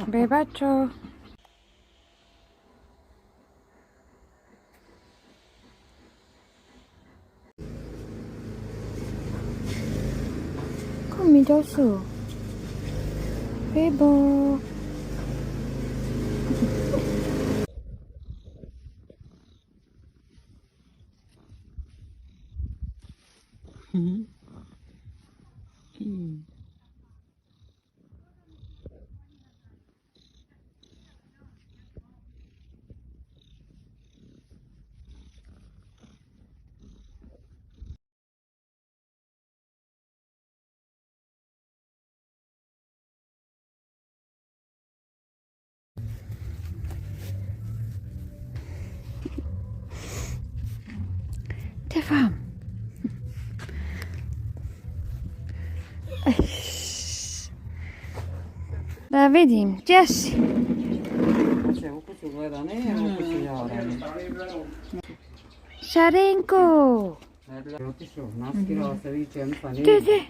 Bebacho. Come dosu. Bebo. Tefam. Da vidim, gdje si? U kuću gleda, ne, u kuću javljanje. Šarenko! Otišao, naskirao se, viče, ja misla nije. Gdje?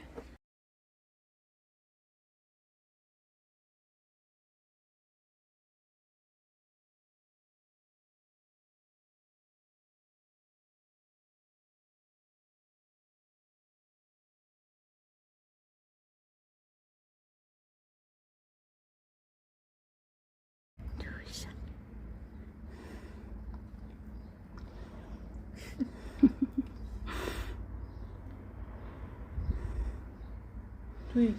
Tu je.